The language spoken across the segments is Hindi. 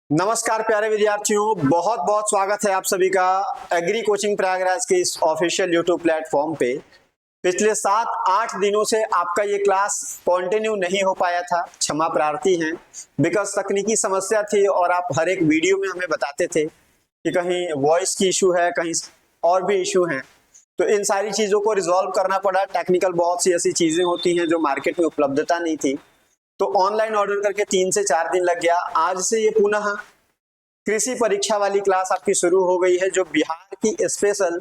नमस्कार प्यारे विद्यार्थियों, बहुत बहुत स्वागत है आप सभी का एग्री कोचिंग प्रयागराज के इस ऑफिशियल यूट्यूब प्लेटफॉर्म पे। पिछले 7-8 दिनों से आपका ये क्लास कंटिन्यू नहीं हो पाया था, क्षमा प्रार्थी हैं, बिकॉज तकनीकी समस्या थी और आप हर एक वीडियो में हमें बताते थे कि कहीं वॉइस की इशू है, कहीं और भी इशू हैं। तो इन सारी चीज़ों को रिजॉल्व करना पड़ा। टेक्निकल बहुत सी ऐसी चीज़ें होती हैं जो मार्केट में उपलब्धता नहीं थी, तो ऑनलाइन ऑर्डर करके 3 से 4 दिन लग गया। आज से ये पुनः कृषि परीक्षा वाली क्लास आपकी शुरू हो गई है, जो बिहार की स्पेशल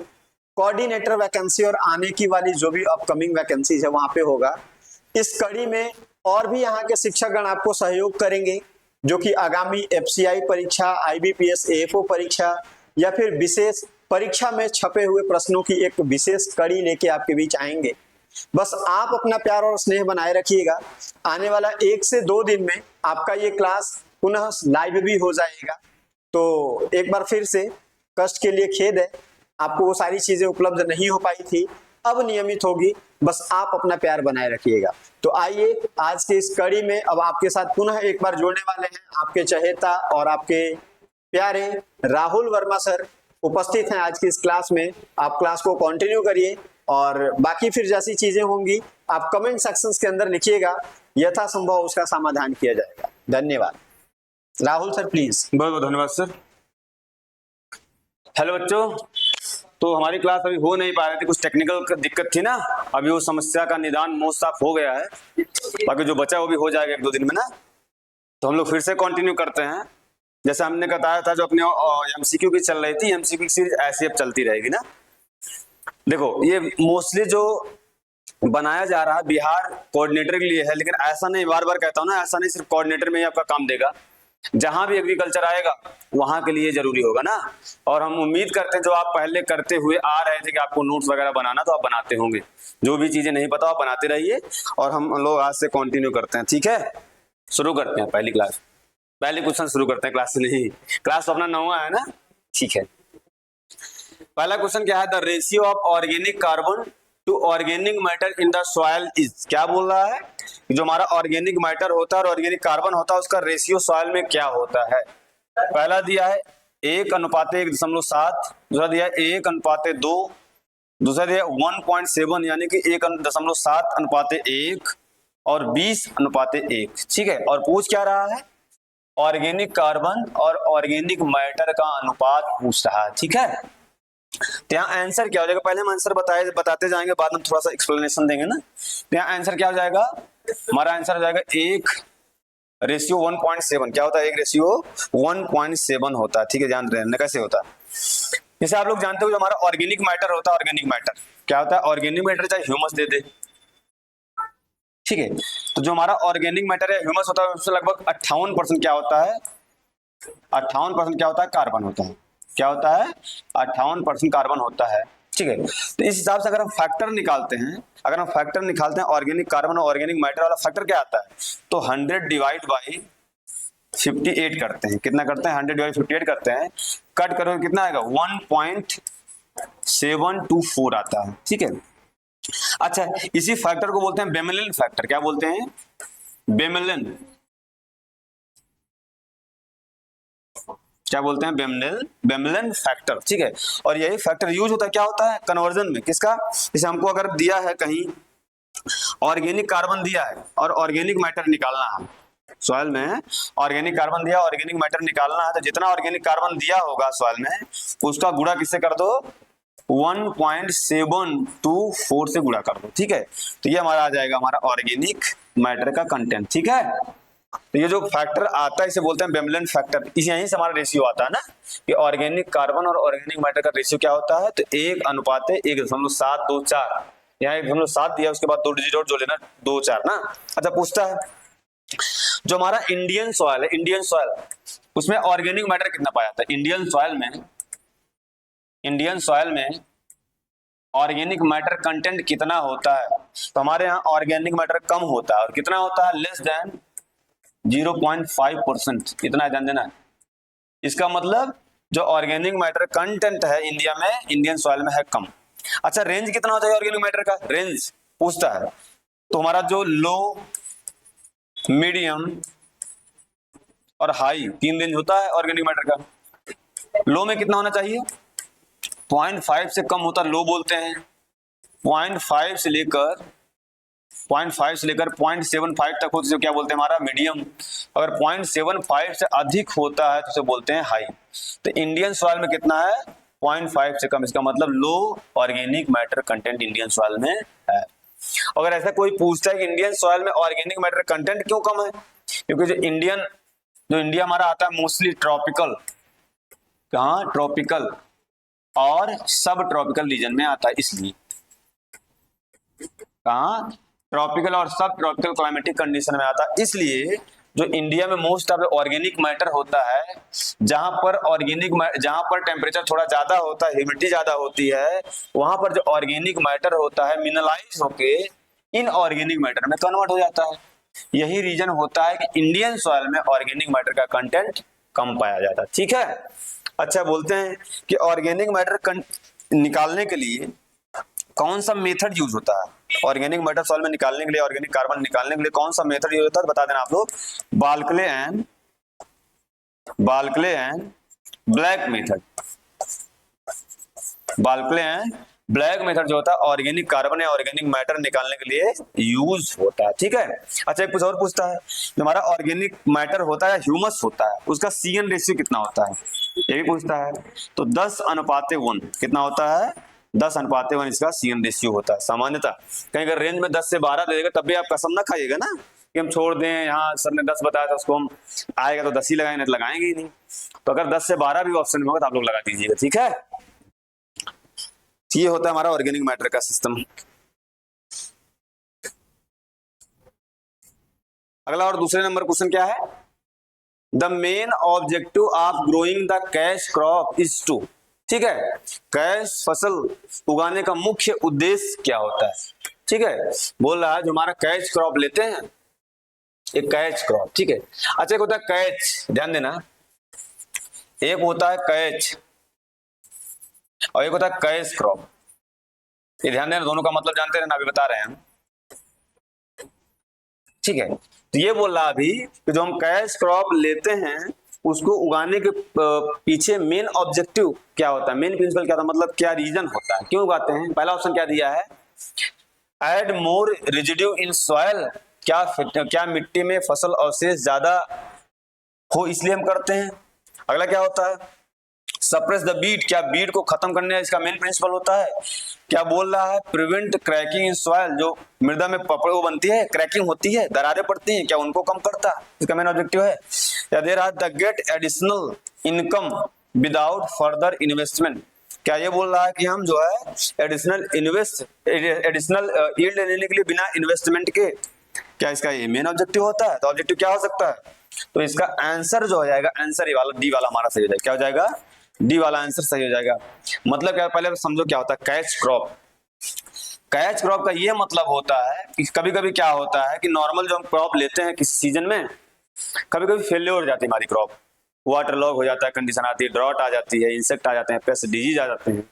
कोऑर्डिनेटर वैकेंसी और आने की वाली जो भी अपकमिंग वैकेंसीज है वहां पे होगा। इस कड़ी में और भी यहाँ के शिक्षकगण आपको सहयोग करेंगे, जो कि आगामी एफसीआई परीक्षा, आईबीपीएस, एएफओ परीक्षा या फिर विशेष परीक्षा में छपे हुए प्रश्नों की एक विशेष कड़ी लेके आपके बीच आएंगे। बस आप अपना प्यार और स्नेह बनाए रखिएगा। आने वाला 1 से 2 दिन में आपका ये क्लास पुनः लाइव भी हो जाएगा। तो एक बार फिर से कष्ट के लिए खेद है, आपको वो सारी चीजें उपलब्ध नहीं हो पाई थी, अब नियमित होगी। बस आप अपना प्यार बनाए रखिएगा। तो आइए आज के इस कड़ी में अब आपके साथ पुनः एक बार जुड़ने वाले हैं आपके चहेता और आपके प्यारे राहुल वर्मा सर उपस्थित हैं आज की इस क्लास में। आप क्लास को कंटिन्यू करिए और बाकी फिर जैसी चीजें होंगी आप कमेंट सेक्शंस के अंदर लिखिएगा, यथासंभव उसका समाधान किया जाएगा। धन्यवाद। Rahul sir please. बहुत बहुत धन्यवाद सर। हेलो बच्चों, तो हमारी क्लास अभी हो नहीं पा रही थी, कुछ टेक्निकल दिक्कत थी ना। अभी वो समस्या का निदान मोस्ट साफ हो गया है, बाकी जो बचा वो भी हो जाएगा 1-2 दिन में ना। तो हम लोग फिर से कंटिन्यू करते हैं। जैसे हमने बताया था, जो अपने एमसीक्यू की चल रही थी, एमसीक्यू की सीरीज ऐसी अब चलती रहेगी ना। देखो, ये मोस्टली जो बनाया जा रहा है बिहार कोऑर्डिनेटर के लिए है, लेकिन ऐसा नहीं, बार बार कहता हूँ ना, ऐसा नहीं सिर्फ कोऑर्डिनेटर में ही आपका काम देगा। जहां भी एग्रीकल्चर आएगा वहां के लिए जरूरी होगा ना। और हम उम्मीद करते हैं जो आप पहले करते हुए आ रहे थे कि आपको नोट्स वगैरह बनाना, तो आप बनाते होंगे। जो भी चीजें नहीं पता आप बनाते रहिए, और हम लोग आज से कंटिन्यू करते हैं। ठीक है, शुरू करते हैं पहली क्लास। पहले क्वेश्चन शुरू करते हैं, क्लास से नहीं। क्लास तो अपना 9वां है ना। ठीक है, पहला क्वेश्चन क्या है? The ratio of organic carbon to organic matter in the soil is. क्या बोल रहा है? जो हमारा ऑर्गेनिक मैटर होता है और ऑर्गेनिक कार्बन होता है, उसका रेशियो सॉइल में क्या होता है? पहला दिया है 1:1.7, दूसरा दिया है 1:2, दूसरा दिया 1.7 यानी कि 1:7:1 और 20:1। ठीक है, और पूछ क्या रहा है? ऑर्गेनिक कार्बन और ऑर्गेनिक मैटर का अनुपात पूछ रहा है। ठीक है, तो यहाँ आंसर क्या हो जाएगा? पहले हम आंसर बताते जाएंगे, बाद में थोड़ा सा एक्सप्लेनेशन देंगे ना। तो यहाँ आंसर क्या हो जाएगा? हमारा आंसर हो जाएगा 1:1.7। क्या होता है? 1:1.7 होता है। ठीक है, ध्यान रखना कैसे होता है। जैसे आप लोग जानते हो, जो हमारा ऑर्गेनिक मैटर होता है, ऑर्गेनिक मैटर क्या होता है? ऑर्गेनिक मैटर चाहे ह्यूमस दे दे, ठीक है। तो जो हमारा ऑर्गेनिक मैटर है, ह्यूमस होता है, उससे लगभग 58% क्या होता है? 58% क्या होता है? कार्बन होता है। क्या होता है? 58% कार्बन होता है। ठीक है, तो इस हिसाब से अगर हम फैक्टर निकालते हैं, ऑर्गेनिक कार्बन और ऑर्गेनिक मैटर वाला फैक्टर क्या आता है, तो 100/58 करते हैं। कितना करते हैं? 100/58 करते हैं। कट करो कितना आएगा? 1.724 आता है। ठीक है, अच्छा, इसी फैक्टर को बोलते हैं बेमेलिन फैक्टर। क्या बोलते हैं? बेमेलिन। क्या बोलते हैं? बेमेलिन फैक्टर। ठीक है, और यही फैक्टर यूज होता है, क्या होता है? कन्वर्जन में। किसका? जैसे हमको अगर दिया है कहीं ऑर्गेनिक कार्बन दिया है और ऑर्गेनिक मैटर निकालना है, सॉइल में ऑर्गेनिक कार्बन दिया, ऑर्गेनिक मैटर निकालना है, तो जितना ऑर्गेनिक कार्बन दिया होगा सॉइल में, उसका गुणा किससे कर दो? 1.724 से गुणा कर दो। ठीक है, तो ये हमारा आ जाएगा हमारा ऑर्गेनिक मैटर का कंटेंट। ठीक है, तो ये जो फैक्टर आता है इसे बोलते हैं बेमेलिन फैक्टर। इस यहीं से हमारा रेशियो आता है ना, कि ऑर्गेनिक कार्बन और ऑर्गेनिक मैटर का रेशियो क्या होता है, तो 1:1.724। यहाँ 1.7 दिया, उसके बाद 2 डिजिट जो लेना, 2-4 ना। अच्छा, पूछता है जो हमारा इंडियन सॉइल है, इंडियन सॉइल, उसमें ऑर्गेनिक मैटर कितना पाया जाता है? इंडियन सॉइल में ऑर्गेनिक मैटर कंटेंट कितना होता है? तो हमारे यहाँ ऑर्गेनिक मैटर कम होता है। और कितना होता है? Less than 0.5%। इतना ध्यान देना है। इसका मतलब जो ऑर्गेनिक मैटर कंटेंट है इंडिया में, इंडियन सॉइल में है कम। अच्छा, रेंज कितना होता है ऑर्गेनिक मैटर का? रेंज पूछता है, तो हमारा जो लो, मीडियम और हाई, 3 रेंज होता है ऑर्गेनिक मैटर का। लो में कितना होना चाहिए? 0.5 से कम होता लो बोलते हैं। 0.5 से लेकर 0.75 तक हो तो क्या बोलते हैं? हमारा मीडियम। अगर 0.75 से अधिक होता है तो उसे बोलते हैं हाई। तो इंडियन सॉइल में कितना है? 0.5 से कम, इसका मतलब low organic matter content Indian soil में है। अगर ऐसा कोई पूछता है कि इंडियन सॉइल में ऑर्गेनिक मैटर कंटेंट क्यों कम है, क्योंकि जो इंडिया हमारा आता है मोस्टली ट्रॉपिकल, कहाँ? ट्रॉपिकल और सब ट्रॉपिकल रीजन में आता है, इसलिए कहाँ? ट्रॉपिकल और सब ट्रॉपिकल क्लाइमेटिक कंडीशन में आता है। इसलिए जो इंडिया में मोस्ट ऑफ ऑर्गेनिक मैटर होता है, जहां पर टेम्परेचर थोड़ा ज्यादा होता है, ह्यूमिडिटी ज्यादा होती है, वहां पर जो ऑर्गेनिक मैटर होता है मिनरलाइज होके इनऑर्गेनिक मैटर में कन्वर्ट हो जाता है। यही रीजन होता है कि इंडियन सॉइल में ऑर्गेनिक मैटर का कंटेंट कम पाया जाता है। ठीक है, अच्छा बोलते हैं कि ऑर्गेनिक मैटर निकालने के लिए कौन सा मेथड यूज होता है? ऑर्गेनिक मैटर सॉइल में निकालने के लिए, ऑर्गेनिक कार्बन निकालने के लिए कौन सा मेथड यूज होता है? बता देना आप लोग। Walkley and Black method. Walkley and Black method जो होता है ऑर्गेनिक कार्बन या ऑर्गेनिक मैटर निकालने के लिए यूज होता है। ठीक है, अच्छा एक कुछ और पूछता है, जो हमारा ऑर्गेनिक मैटर होता है, ह्यूमस होता है, उसका CN रेशियो कितना होता है? ये भी पूछता है। तो 10:1 कितना होता है? 10:1 इसका CN रेशियो होता है। सामान्यतः कहीं अगर रेंज में 10 से 12 दे देगा तब भी आप कसम ना खाइएगा ना कि हम छोड़ दें, यहाँ सर ने 10 बताया था उसको हम आएगा तो 10 ही लगाएंगे, तो लगाएंगे ही नहीं। तो अगर 10 से 12 भी ऑप्शन में होगा तो आप लोग लगा दीजिएगा। ठीक है, ये होता है हमारा ऑर्गेनिक मैटर का सिस्टम। अगला और दूसरे नंबर क्वेश्चन क्या है? The main objective of growing the cash crop is to. ठीक है, कैश फसल उगाने का मुख्य उद्देश्य क्या होता है? ठीक है, बोल रहा है जो हमारा कैश क्रॉप लेते हैं, एक कैच क्रॉप। ठीक है, अच्छा एक होता है कैच, ध्यान देना, एक होता है कैच और एक होता है कैश क्रॉप। ये ध्यान देना, दोनों का मतलब जानते रहना, अभी बता रहे हैं हम। ठीक है, तो ये बोल रहा अभी कि जो हम कैश क्रॉप लेते हैं उसको उगाने के पीछे मेन ऑब्जेक्टिव क्या होता है, मेन प्रिंसिपल क्या था, मतलब क्या रीजन होता है, क्यों उगाते हैं? पहला ऑप्शन क्या दिया है? Add more residue in soil, क्या मिट्टी में फसल अवशेष ज्यादा हो इसलिए हम करते हैं। अगला क्या होता है? सप्रेस द बीट, क्या बीट को खत्म करने इसका मेन प्रिंसिपल होता है। क्या बोल रहा है? प्रिवेंट क्रैकिंग इन सॉइल, जो मृदा में पपड़ो बनती है, क्रैकिंग होती है, दरारें पड़ती हैं, क्या उनको कम करता है, इसका मेन ऑब्जेक्टिव है। या दे रहा the get additional income without further investment, क्या ये बोल रहा है कि हम जो है एडिशनल यील्ड लेने के लिए बिना इन्वेस्टमेंट के, क्या इसका ये मेन ऑब्जेक्टिव होता है? तो ऑब्जेक्टिव क्या हो सकता है? तो इसका आंसर जो हो जाएगा, आंसर ये वाला डी वाला हमारा सही हो जाएगा। क्या हो जाएगा? डी वाला आंसर सही हो जाएगा। मतलब क्या, पहले समझो क्या होता है कैच क्रॉप। कैच क्रॉप का ये मतलब होता है कि कभी कभी क्या होता है कि नॉर्मल जो हम क्रॉप लेते हैं किसी सीजन में, कभी कभी फेलियर हो जाती है हमारी क्रॉप, वाटर लॉग हो जाता है, कंडीशन आती है, ड्रॉट आ जाती है, इंसेक्ट आ जाते हैं, पेस्ट डिजीज आ जाते हैं,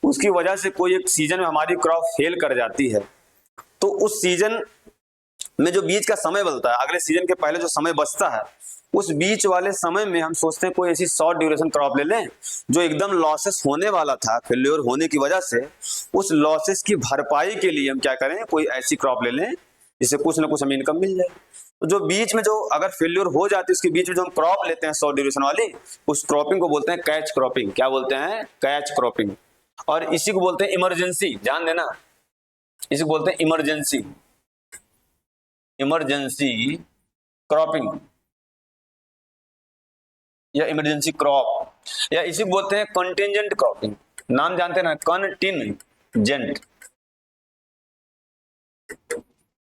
उसकी वजह से कोई एक सीजन में हमारी क्रॉप फेल कर जाती है। तो उस सीजन में जो बीच का समय बचता है, अगले सीजन के पहले जो समय बचता है, उस बीच वाले समय में हम सोचते हैं कोई ऐसी शॉर्ट ड्यूरेशन क्रॉप ले लें जो एकदम लॉसेस होने वाला था फेल्योर होने की वजह से, उस लॉसेस की भरपाई के लिए हम क्या करें, कोई ऐसी क्रॉप ले लें जिससे कुछ ना कुछ हमें इनकम मिल जाए। तो जो बीच में जो अगर फेल्योर हो जाती है उसके बीच में जो हम क्रॉप लेते हैं शॉर्ट ड्यूरेशन वाली, उस क्रॉपिंग को बोलते हैं कैच क्रॉपिंग। क्या बोलते हैं? Catch cropping. और इसी को बोलते हैं इमरजेंसी, ध्यान देना, इसी को बोलते हैं इमरजेंसी क्रॉपिंग या इमरजेंसी क्रॉप, या इसी को बोलते हैं कंटिंजेंट क्रॉपिंग। नाम जानते हैं ना, कंटिंजेंट,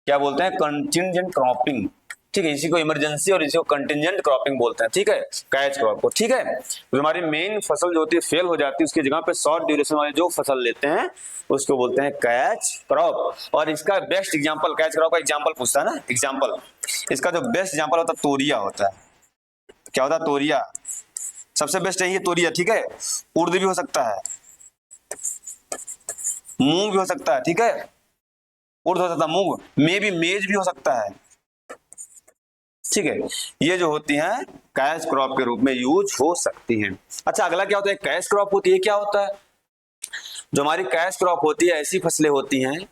क्या बोलते हैं? Contingent cropping. ठीक है, इसी को इमरजेंसी और इसी को कंटिंजेंट क्रॉपिंग बोलते हैं। ठीक है, कैच क्रॉप को। ठीक है, तो हमारी मेन फसल जो होती है फेल हो जाती है, उसकी जगह पे शॉर्ट ड्यूरेशन वाले जो फसल लेते हैं उसको बोलते हैं कैच क्रॉप। और इसका बेस्ट एग्जांपल, कैच क्रॉप का एग्जांपल पूछता है ना, एग्जांपल, इसका जो बेस्ट एग्जांपल होता है तोरिया होता है। क्या होता है? तोरिया, सबसे बेस्ट है ये तोरिया। ठीक है, उर्द भी हो सकता है, मूंग भी हो सकता है। ठीक है, उर्द हो सकता है, मूंग में भी मेज भी हो सकता है, ठीक है, ये जो होती हैं कैश क्रॉप के रूप में यूज हो सकती हैं। अच्छा, अगला क्या होता है, कैश क्रॉप होती है, क्या होता है? जो हमारी कैश क्रॉप होती है, ऐसी फसलें होती हैं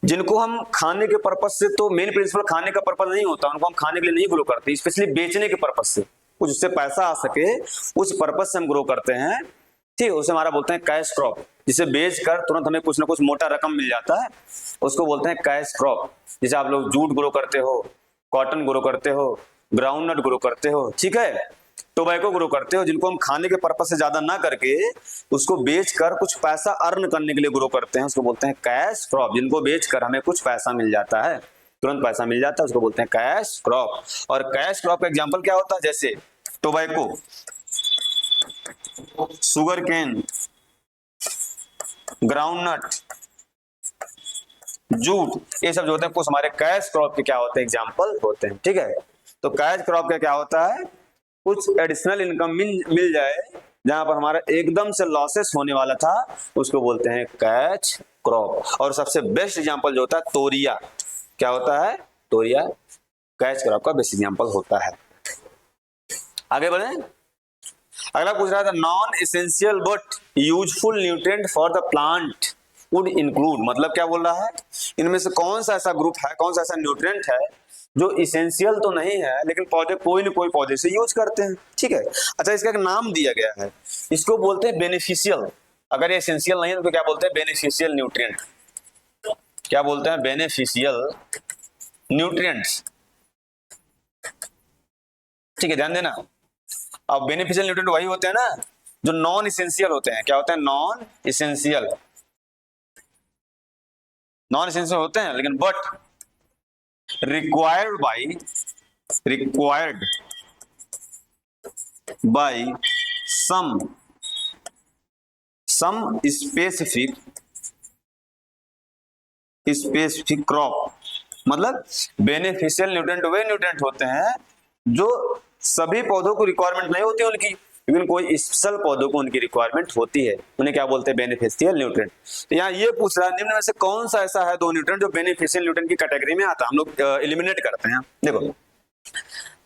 जिनको हम खाने के पर्पज से, तो मेन प्रिंसिपल खाने का पर्पज नहीं होता, उनको हम खाने के लिए नहीं ग्रो करते, स्पेशली बेचने के पर्पज से, कुछ उससे पैसा आ सके उस पर्पज से हम ग्रो करते हैं। ठीक है, उसे हमारा बोलते हैं कैश क्रॉप, जिसे बेच कर तुरंत हमें कुछ ना कुछ मोटा रकम मिल जाता है, उसको बोलते हैं कैश क्रॉप। जैसे आप लोग जूट ग्रो करते हो, कॉटन ग्रो करते हो, ग्राउंड नट ग्रो करते हो, ठीक है, टोबैको ग्रो करते हो, जिनको हम खाने के पर्पज से ज्यादा ना करके उसको बेचकर कुछ पैसा अर्न करने के लिए ग्रो करते हैं, उसको बोलते हैं कैश क्रॉप। जिनको बेचकर हमें कुछ पैसा मिल जाता है, तुरंत पैसा मिल जाता है, उसको बोलते हैं कैश क्रॉप। और कैश क्रॉप का एग्जांपल क्या होता है, जैसे tobacco, sugar cane, groundnut, jute, ये सब जो होते हैं कुछ हमारे कैश क्रॉप के क्या होते हैं, एग्जांपल होते हैं। ठीक है, तो कैश क्रॉप का क्या होता है, कुछ एडिशनल इनकम मिल जाए जहां पर हमारा एकदम से लॉसेस होने वाला था, उसको बोलते हैं कैश क्रॉप। और सबसे बेस्ट एग्जांपल जो होता है तोरिया, क्या होता है, तोरिया कैश क्रॉप का बेस्ट एग्जांपल होता है। आगे बढ़े, अगला पूछ रहा था non essential but useful nutrient for the plant would include, मतलब क्या बोल रहा है, इनमें से कौन सा ऐसा ग्रुप है, कौन सा ऐसा न्यूट्रिएंट है जो इसेंशियल तो नहीं है लेकिन पौधे कोई न कोई पौधे से यूज करते हैं। ठीक है, अच्छा, इसका एक नाम दिया गया है, इसको बोलते हैं बेनिफिशियल। अगर ये एसेंशियल नहीं है तो क्या बोलते हैं, बेनिफिशियल न्यूट्रिएंट। क्या बोलते हैं, बेनिफिशियल न्यूट्रिएंट्स। ठीक है, ध्यान देना। अब बेनिफिशियल न्यूट्रिएंट वही होते हैं ना जो नॉन इसेंशियल होते हैं। क्या होते हैं, नॉन इसेंशियल, नॉन इसेंशियल होते हैं लेकिन but required by some specific crop, मतलब बेनिफिशियल न्यूट्रिएंट वे न्यूट्रिएंट होते हैं जो सभी पौधों को रिक्वायरमेंट नहीं होती उनकी, लेकिन कोई स्पेशल पौधों को उनकी रिक्वायरमेंट होती है, उन्हें क्या बोलते हैं, बेनिफिशियल न्यूट्रिएंट। तो यहाँ ये पूछ रहा है निम्न में से कौन सा ऐसा है दो न्यूट्रिएंट जो बेनिफिशियल न्यूट्रिएंट की कैटेगरी में आता है, हम लोग एलिमिनेट करते हैं। देखो,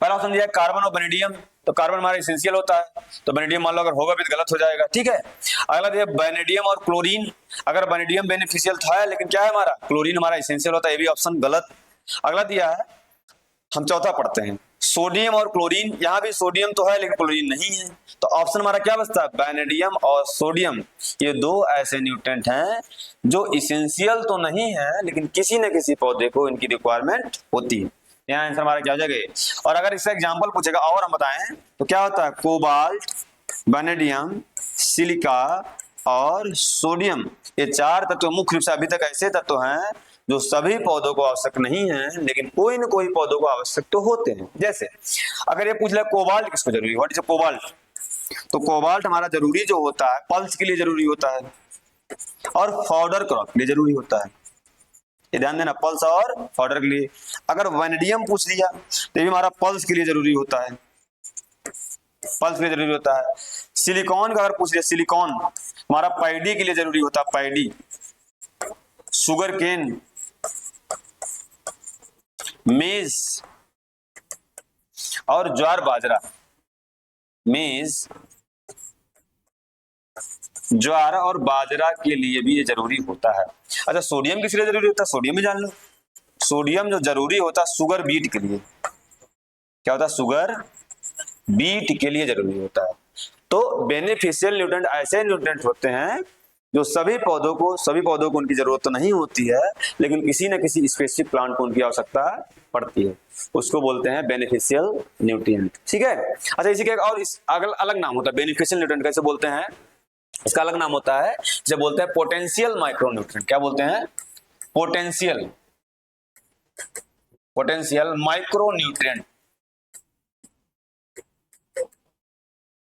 पहला ऑप्शन दिया कार्बन और वेनेडियम, तो कार्बन हमारा एसेंशियल होता है, तो वेनेडियम मान लो अगर होगा भी तो गलत हो जाएगा। ठीक है, अगला दिया वेनेडियम और क्लोरीन, अगर वेनेडियम बेनिफिशियल था लेकिन क्या है हमारा, क्लोरीन हमारा एसेंशियल होता है, ये भी ऑप्शन गलत। अगला दिया है, हम चौथा पढ़ते हैं, सोडियम और क्लोरीन, यहां भी सोडियम तो है लेकिन क्लोरीन नहीं है, तो ऑप्शन हमारा क्या बचता है, वेनेडियम और सोडियम। ये दो ऐसे न्यूट्रिएंट हैं जो इसेंशियल तो नहीं है लेकिन किसी न किसी पौधे को इनकी रिक्वायरमेंट होती है। यहाँ आंसर हमारा क्या हो जाएगा। और अगर इसका एग्जांपल पूछेगा और हम बताएं तो क्या होता है, कोबाल्ट, वेनेडियम, सिलिका और सोडियम, ये चार तत्व मुख्य रूप से अभी तक ऐसे तत्व हैं जो सभी पौधों को आवश्यक नहीं है लेकिन कोई न कोई पौधों को आवश्यक तो होते हैं। जैसे अगर ये पूछ ले कोबाल्ट किसको जरूरी है, व्हाट इज कोबाल्ट, तो कोबाल्ट हमारा जरूरी जो होता है पल्स के लिए जरूरी होता है और फाउडर क्रॉप के लिए जरूरी होता है, ये ध्यान देना, पल्स और फाउडर के लिए। अगर वेनेडियम पूछ लिया तो ये भी हमारा पल्स के लिए जरूरी होता है, पल्स के लिए जरूरी होता है। सिलिकॉन का अगर पूछ लिया, सिलिकॉन हमारा पैडी के लिए जरूरी होता है, पैडी, शुगर केन, मेज और ज्वार बाजरा, मेज, ज्वार और बाजरा के लिए भी ये जरूरी होता है। अच्छा, सोडियम किस लिए जरूरी होता है, सोडियम भी जान लो, सोडियम जो जरूरी होता है शुगर बीट के लिए, क्या होता है, शुगर बीट के लिए जरूरी होता है। तो बेनिफिशियल न्यूट्रिएंट ऐसे न्यूट्रिएंट होते हैं जो सभी पौधों को उनकी जरूरत तो नहीं होती है लेकिन किसी न किसी स्पेसिफिक प्लांट को उनकी आवश्यकता पड़ती है, उसको बोलते हैं बेनिफिशियल न्यूट्रिएंट। ठीक है, अच्छा, इसी का एक और अलग नाम होता है बेनिफिशियल न्यूट्रिएंट, कैसे बोलते हैं, इसका अलग नाम होता है, जिसे बोलते हैं पोटेंशियल माइक्रोन्यूट्रिएंट। क्या बोलते हैं, पोटेंशियल माइक्रोन्यूट्रिएंट,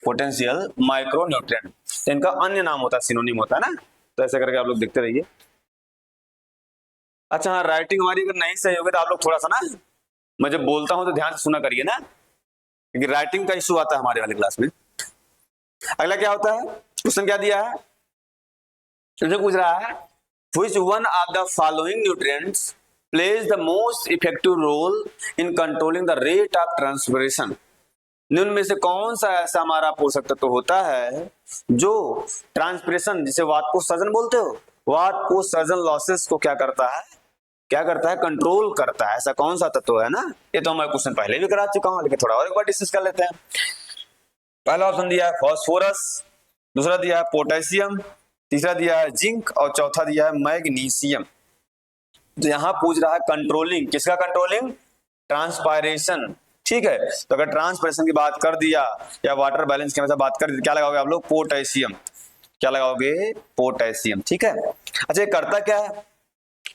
पोटेंशियल माइक्रोन्यूट्रिएंट। तो इनका अन्य नाम होता है, सिनोनिम होता है ना, तो ऐसे करके आप लोग देखते रहिए। अच्छा हाँ, राइटिंग हमारी अगर नहीं सही होगी तो आप लोग थोड़ा सा ना, मैं जब बोलता हूं तो ध्यान से सुना करिए ना, क्योंकि राइटिंग का इशू आता है हमारे वाले क्लास में। अगला क्या होता है, क्वेश्चन क्या दिया है, तुझे पूछ रहा है which one of the following nutrients plays the most effective role in controlling the rate of transpiration. निम्न में से कौन सा ऐसा हमारा पोषक तत्व होता है जो ट्रांसपिरेशन, जिसे वातकोत्सर्जन बोलते हो, वातकोत्सर्जन लॉसेस को क्या करता है, कंट्रोल करता है। ऐसा कौन सा तत्व है ना, ये तो मैं क्वेश्चन पहले भी करा चुका हूं, लेकिन थोड़ा और एक बार डिस्कस कर लेते हैं। पहला ऑप्शन दिया है फॉस्फोरस, दूसरा दिया है पोटेशियम, तीसरा दिया है जिंक और चौथा दिया है मैग्नीशियम। तो यहां पूछ रहा है कंट्रोलिंग, किसका कंट्रोलिंग, ट्रांसपायरेशन। ठीक है, तो अगर ट्रांसपिरेशन की बात कर दिया या वाटर बैलेंस की हमेशा बात कर दी, क्या लगाओगे आप लोग, पोटेशियम। क्या लगाओगे, पोटेशियम। ठीक है, अच्छा ये करता क्या है,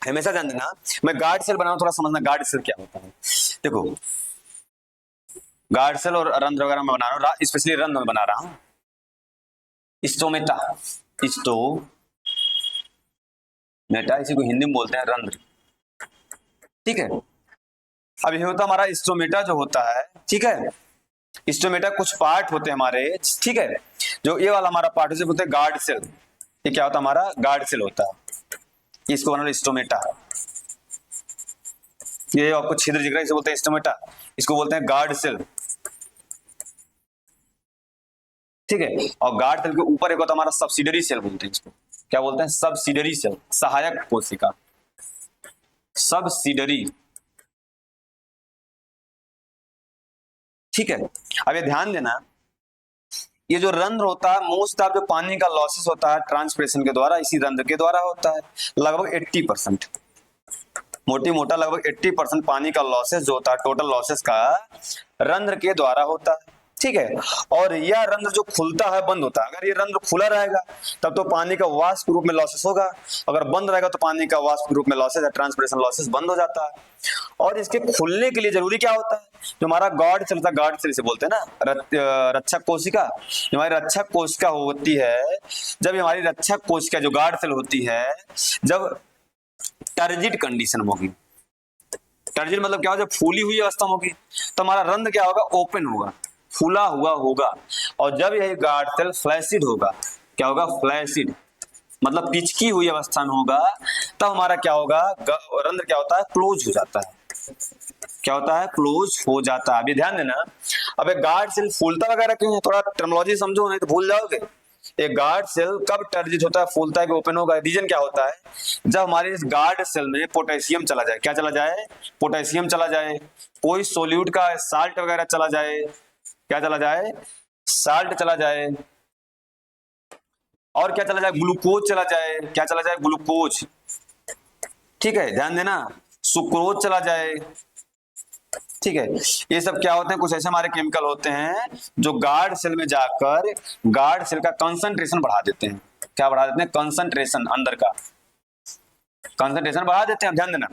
हमेशा ध्यान देना। मैं गार्ड सेल बनाऊं, थोड़ा समझना गार्ड सेल क्या होता है। देखो गार्ड सेल और रंध्र वगैरह मैं बना रहा हूँ, स्पेशली रंध्र बना रहा हूँ। स्टोमेटा, स्टोमेटा इसी को हिंदी में बोलते हैं रंध्र। ठीक है, अब ये होता हमारा स्टोमेटा जो होता है। ठीक है, स्टोमेटा कुछ पार्ट होते हैं हमारे। ठीक है, जो ये वाला हमारा पार्ट है बोलते हैं गार्ड सेल। ये क्या होता है, हमारा गार्ड सेल होता है, इसको बना लो स्टोमेटा। ये आपको छिद्र दिख रहा है, इसे बोलते हैं स्टोमेटा, इसको बोलते हैं गार्ड सेल। ठीक है, और गार्ड सेल के ऊपर एक होता है हमारा सब्सिडरी सेल, बोलते हैं इसको, क्या बोलते हैं, सब्सिडरी सेल, सहायक कोशिका, सब्सिडरी। ठीक है, अब ये ध्यान देना, ये जो रंध्र होता है मोस्ट ऑफ जो पानी का लॉसेस होता है ट्रांसपिरेशन के द्वारा, इसी रंध्र के द्वारा होता है। लगभग 80%, मोटी मोटा लगभग 80% पानी का लॉसेस जो होता है, टोटल लॉसेस का रंध्र के द्वारा होता है। ठीक है, और यह रंध्र जो खुलता है बंद होता है, अगर ये रंध्र खुला रहेगा तब तो पानी का वाष्प के रूप में लॉसेस होगा, अगर बंद रहेगा तो पानी का वाष्प के रूप में लॉसेस है, ट्रांसपिरेशन लॉसेस बंद हो जाता है। और इसके खुलने के लिए जरूरी क्या होता है, जो हमारा गार्ड सेल होता है, गार्ड सेल से बोलते हैं ना, रक्षक कोशिका। जो हमारी रक्षक कोशिका होती है, जब हमारी रक्षक कोशिका जो गार्ड सेल होती है, जब टर्जिड कंडीशन होगी, टर्जिड मतलब क्या होगा, जब फूली हुई अवस्था में होगी, तो हमारा रंध्र क्या होगा, ओपन होगा, फूला हुआ होगा। और जब यह गार्ड सेल फ्लैसिड होगा, क्या होगा, फ्लैसिड मतलब पिचकी हुई अवस्था में होगा, तब हमारा क्या होगा, रंध्र क्या होता है, क्लोज हो जाता है। क्या होता है, क्लोज हो जाता है। अभी ध्यान देना, अब एक गार्ड सेल फूलता वगैरह क्यों है, थोड़ा टर्मिनोलॉजी समझो, नहीं तो भूल जाओगे। एक गार्ड सेल कब टर्जिट होता है, फूलता है कि ओपन होगा, रीजन क्या होता है, जब हमारे इस गार्ड सेल में पोटेशियम चला जाए। क्या चला जाए, पोटेशियम चला जाए, कोई सोल्यूट का साल्ट वगैरह चला जाए, क्या चला जाए, साल्ट चला जाए, और क्या चला जाए, ग्लूकोज चला जाए। क्या चला जाए, ग्लूकोज। ठीक है, ध्यान देना, सुक्रोज चला जाए। ठीक है, ये सब क्या होते हैं, कुछ ऐसे हमारे केमिकल होते हैं जो गार्ड सेल में जाकर गार्ड सेल का कंसंट्रेशन बढ़ा देते हैं। क्या बढ़ा देते हैं, कंसंट्रेशन, अंदर का कंसंट्रेशन बढ़ा देते हैं। ध्यान देना,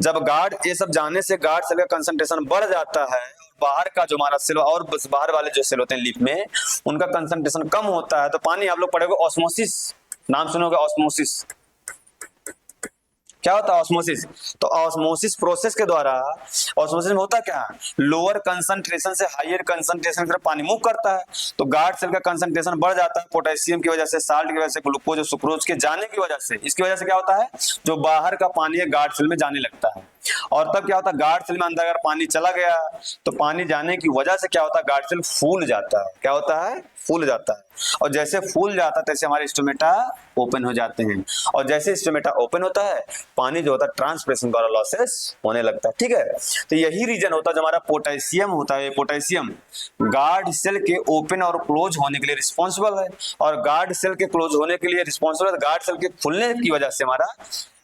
जब गार्ड ये सब जाने से गार्ड सेल का कंसंट्रेशन बढ़ जाता है, बाहर का जो हमारा सेल और बाहर वाले जो सेल होते हैं लीफ में, उनका कंसंट्रेशन कम होता है, तो पानी आप लोग पढ़ोगे ऑस्मोसिस, नाम सुनोगे ऑस्मोसिस। क्या होता है ऑस्मोसिस, तो ऑस्मोसिस प्रोसेस के द्वारा, ऑस्मोसिस में होता क्या, लोअर कंसंट्रेशन से हायर कंसंट्रेशन की तरफ पानी मूव करता है, तो गार्ड सेल का कंसंट्रेशन बढ़ जाता है, पोटेशियम की वजह से, साल्ट की वजह से, ग्लूकोज और सुक्रोज के जाने की वजह से। इसकी वजह से क्या होता है, जो बाहर का पानी है गार्ड सेल में जाने लगता है, और तब क्या होता है, गार्ड सेल में अंदर अगर पानी चला गया तो पानी जाने की वजह से क्या होता है, गार्ड सेल फूल जाता है। क्या होता है, फूल जाता है, और जैसे फूल जाता है तैसे हमारे स्टोमेटा ओपन हो जाते हैं, और जैसे स्टोमेटा ओपन होता है पानी जो होता है ट्रांसपिरेशन द्वारा लॉसेस होने लगता है। ठीक है, तो यही रीजन होता है जो हमारा पोटेशियम होता है, पोटेशियम गार्ड सेल के ओपन और क्लोज होने के लिए रिस्पॉन्सिबल है, और गार्ड सेल के क्लोज होने के लिए रिस्पॉन्सिबल है, गार्ड सेल के खुलने की वजह से हमारा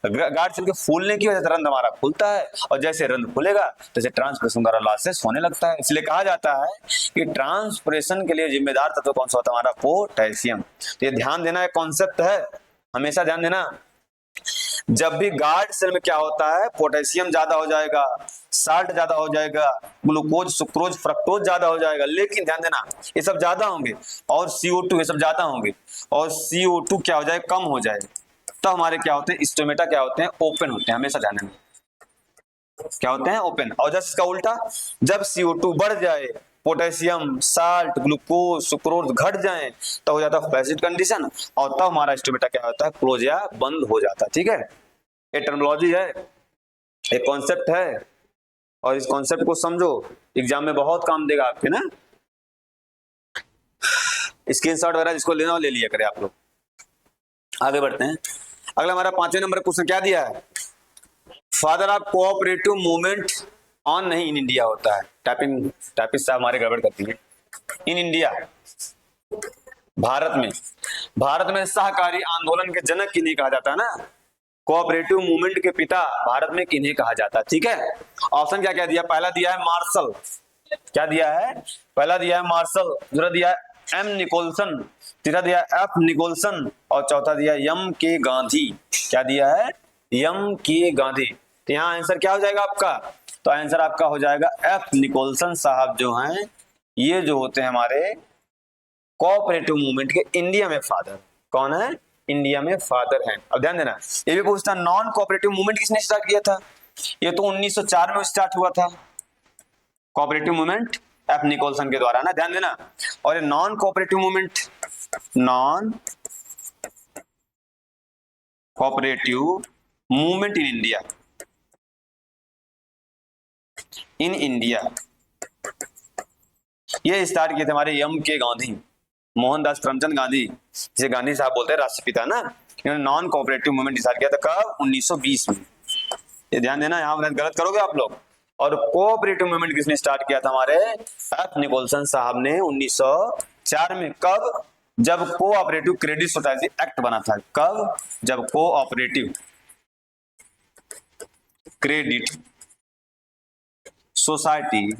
गार्ड सेल के फूलने की वजह से रंध्र हमारा खुलता है, और जैसे रंध्र खुलेगा जैसे ट्रांसपिरेशन द्वारा लॉसेस होने लगता है। इसलिए कहा जाता है कि ट्रांसपिरेशन के लिए जिम्मेदार तत्व कौन सा होता है, हमारा पोटेशियम। तो ये ध्यान देना, एक कॉन्सेप्ट है, हमेशा ध्यान देना। जब भी गार्ड सेल में क्या होता है, पोटेशियम ज्यादा हो जाएगा, साल्ट ज्यादा हो जाएगा, ग्लूकोज, सुक्रोज, फ्रक्टोज ज्यादा हो जाएगा, लेकिन ध्यान देना ये सब ज्यादा होंगे, और CO2 ये सब ज्यादा होंगे, और CO2 क्या हो जाए, कम हो जाए, तो हमारे क्या होते हैं, स्टोमेटा क्या होते हैं, ओपन होते हैं। हमेशा ध्यान में क्या होते हैं, ओपन। और जब इसका उल्टा, जब CO2 बढ़ जाए, पोटेशियम, साल्ट, ग्लूकोज, सुक्रोज घट जाए, तो हो जाता है फ्लैसिड कंडीशन, और तब हमारा स्टोमेटा क्या होता है, क्लोज या बंद हो जाता है। ठीक है, ये टर्मिनोलॉजी है। एक कॉन्सेप्ट है और इस कॉन्सेप्ट को समझो, एग्जाम में बहुत काम देगा आपके ना। स्क्रीनशॉट वगैरह जिसको लेना हो ले लिया करें आप लोग। आगे बढ़ते हैं। अगला हमारा 5वें नंबर क्वेश्चन क्या दिया है? Father of cooperative movement on नहीं इन इंडिया होता है। टाइपिस्ट साहब हमारे गड़बड़ करती है। इन इंडिया, भारत में सहकारी आंदोलन के जनक किन्हें कहा जाता है ना? कोऑपरेटिव मूवमेंट के पिता भारत में किन्हें कहा जाता है? ठीक है, ऑप्शन क्या क्या दिया? पहला दिया है मार्शल, क्या दिया है? पहला दिया है मार्शल, दूसरा दिया है एम निकोलसन, तीसरा दिया एफ निकोलसन और चौथा दिया एम के गांधी। क्या दिया है? एम के गांधी। तो यहाँ आंसर क्या हो जाएगा आपका? तो आंसर आपका हो जाएगा एफ निकोलसन साहब जो हैं, ये जो होते हैं हमारे कोऑपरेटिव मूवमेंट के इंडिया में फादर। कौन है? इंडिया में फादर हैं। अब ध्यान देना, ये भी पूछता नॉन कोऑपरेटिव मूवमेंट किसने स्टार्ट किया था? ये तो 1904 में स्टार्ट हुआ था कोऑपरेटिव मूवमेंट एफ निकोलसन के द्वारा ना, ध्यान देना। और ये non cooperative movement, non cooperative movement in India, in India, ये स्टार्ट किए थे हमारे एम के गांधी, मोहनदास करमचंद गांधी, जिसे गांधी साहब बोलते हैं राष्ट्रपिता ना। इन्होंने नॉन कोऑपरेटिव मूवमेंट स्टार्ट किया था कब? 1920 में। ये ध्यान देना, यहाँ गलत करोगे आप लोग। और कोऑपरेटिव मूवमेंट किसने स्टार्ट किया था? हमारे एफ निकोलसन साहब ने 1904 में। कब? जब कोऑपरेटिव क्रेडिट सोसाइटी एक्ट बना था। कब? जब कोऑपरेटिव क्रेडिट सोसाइटी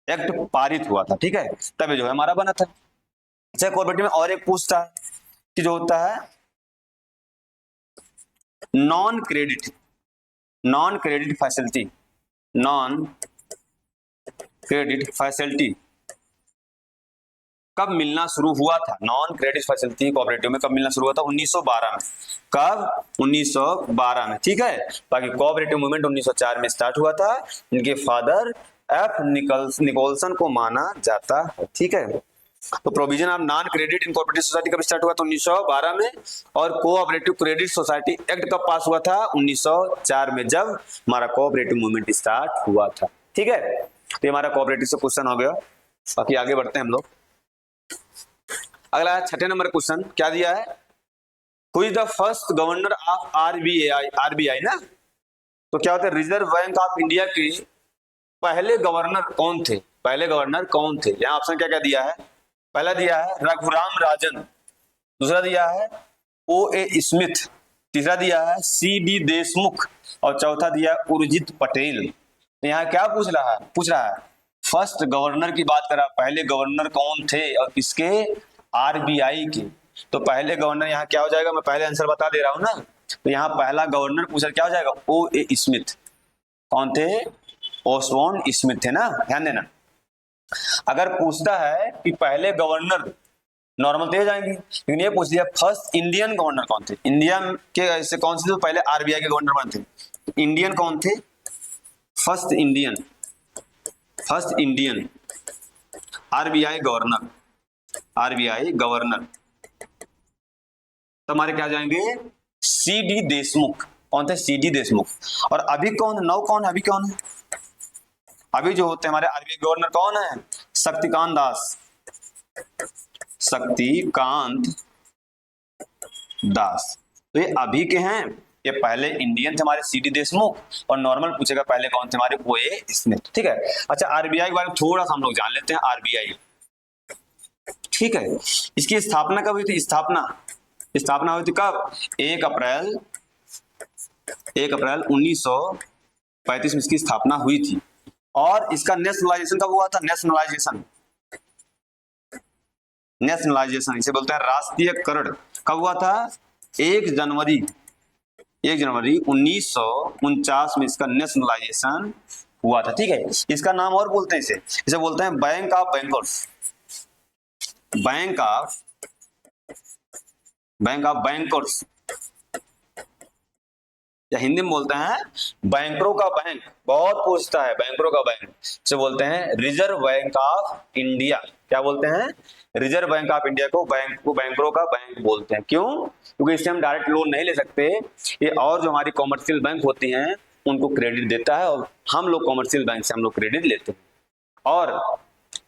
एक्ट पारित हुआ था, ठीक है, तभी जो है हमारा बना था। अच्छा, कोऑपरेटिव में और एक पूछता है कि जो होता है non credit facility, non credit facility कब मिलना शुरू हुआ था? नॉन क्रेडिट फैसिलिटी कोऑपरेटिव में कब मिलना शुरू हुआ था? 1912 में। कब? 1912 में, ठीक है। बाकी कोऑपरेटिव मूवमेंट 1904 में स्टार्ट हुआ था। इनके फादर एफ निकोलसन को माना जाता है, ठीक है। तो provision of non credit in cooperative society कब स्टार्ट हुआ था? 1912 में। और कोऑपरेटिव क्रेडिट सोसाइटी एक्ट कब पास हुआ था? 1904 में, जब हमारा कोऑपरेटिव मूवमेंट स्टार्ट हुआ था, ठीक है। तो हमारा कोऑपरेटिव से क्वेश्चन हो गया। बाकी आगे बढ़ते हैं हम लोग। अगला 6 नंबर क्वेश्चन क्या दिया है? Who is the first governor of RBI ना? तो क्या होता है? रिजर्व बैंक ऑफ इंडिया के पहले गवर्नर कौन थे? पहले गवर्नर कौन थे? यहाँ ऑप्शन क्या क्या दिया है? पहला दिया है रघुराम राजन, दूसरा दिया है ओ.ए. स्मिथ, तीसरा दिया है सी.डी. देशमुख और चौथा दिया है उर्जित पटेल। तो यहाँ क्या पूछ रहा है? फर्स्ट गवर्नर की बात करा, पहले गवर्नर कौन थे और किसके? आरबीआई के। तो पहले गवर्नर यहाँ क्या हो जाएगा? मैं पहले आंसर बता दे रहा हूं ना। तो यहाँ पहला गवर्नर पूछा क्या हो जाएगा? ओ.ए. स्मिथ। कौन थे? ओसबोर्न स्मिथ थे ना, ध्यान देना। अगर पूछता है कि पहले गवर्नर, नॉर्मल तो जाएंगे, लेकिन ये पूछ लिया फर्स्ट इंडियन गवर्नर कौन थे? इंडिया के ऐसे कौन से जो पहले आरबीआई के गवर्नर बने थे? इंडियन कौन थे? फर्स्ट इंडियन आरबीआई गवर्नर तो हमारे क्या जाएंगे? सी.डी. देशमुख। कौन थे? सी.डी. देशमुख। और अभी कौन है? अभी जो होते हैं हमारे आरबीआई गवर्नर कौन है? शक्तिकांत दास। तो ये अभी के हैं, ये पहले इंडियन थे हमारे सी.डी. देशमुख। और नॉर्मल पूछेगा पहले कौन थे? हमारे ओ.ए. स्मिथ, ठीक है। अच्छा, आरबीआई के बारे में थोड़ा सा हम लोग जान लेते हैं। आरबीआई, ठीक है, इसकी स्थापना कब हुई थी? स्थापना हुई थी कब? 1 अप्रैल 1935 में इसकी स्थापना हुई थी। और इसका नेशनलाइजेशन कब हुआ था? नेशनलाइजेशन इसे बोलते हैं राष्ट्रीयकरण। कब हुआ था? 1 जनवरी 1949 में इसका नेशनलाइजेशन हुआ था, ठीक है। इसका नाम और बोलते हैं, इसे बोलते हैं बैंक ऑफ बैंकर्स, या हिंदी में बोलते हैं बैंकरों का बैंक। बहुत पूछता है बैंकरों का बैंक, इसे बोलते हैं रिजर्व बैंक ऑफ इंडिया। क्या बोलते हैं? रिजर्व बैंक ऑफ इंडिया को बैंकरों का बैंक बोलते हैं। क्यों? क्योंकि इससे हम डायरेक्ट लोन नहीं ले सकते, ये और जो हमारी कॉमर्शियल बैंक होती हैं उनको क्रेडिट देता है, और हम लोग कॉमर्शियल बैंक से हम लोग क्रेडिट लेते हैं। और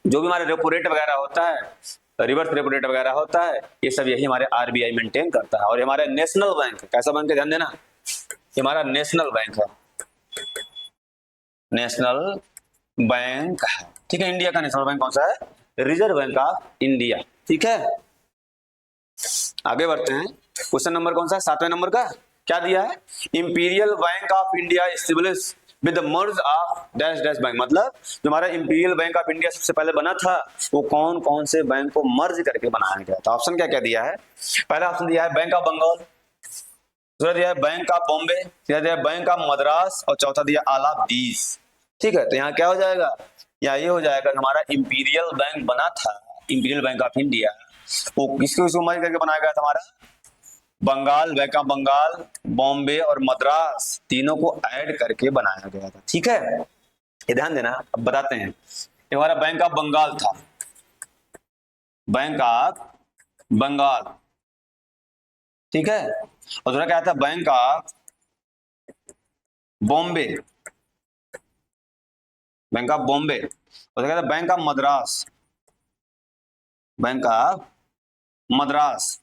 जो भी हमारे रेपो रेट वगैरह होता है, रिवर्स रेपो रेट वगैरह होता है, ये सब यही हमारे आरबीआई मेंटेन करता है। और ये हमारा नेशनल बैंक है। कैसा बैंक है? ध्यान देना, ये हमारा नेशनल बैंक है, नेशनल बैंक है। ठीक है, इंडिया का नेशनल बैंक कौन सा है? Reserve bank of India. ठीक है, आगे बढ़ते हैं। क्वेश्चन नंबर कौन सा है? 7वें नंबर का। क्या दिया है? Imperial Bank of India establish with the merge of dash dash bank. मतलब जो हमारा इंपीरियल बैंक ऑफ इंडिया सबसे पहले बना था, वो कौन कौन से बैंक को मर्ज करके बनाया गया था? ऑप्शन क्या क्या दिया है? पहला ऑप्शन दिया है बैंक ऑफ बंगाल, दूसरा दिया है बैंक ऑफ बॉम्बे, तीसरा दिया है बैंक ऑफ मद्रास, और चौथा दिया ऑल ऑफ दीज। ठीक है, तो यहाँ क्या हो जाएगा? या ये हो जाएगा हमारा इंपीरियल बैंक बना था, इंपीरियल बैंक ऑफ इंडिया, वो किसको मर्ज करके बनाया गया था? हमारा बंगाल, बैंक ऑफ बंगाल, बॉम्बे और मद्रास, तीनों को ऐड करके बनाया गया था। ठीक है, ये ध्यान देना। अब बताते हैं। ये हमारा बैंक ऑफ बंगाल था, बैंक ऑफ बंगाल। ठीक है, और दूसरा क्या था? Bank of Bombay, bank of Bombay, और क्या था? Bank of Madras, bank of Madras,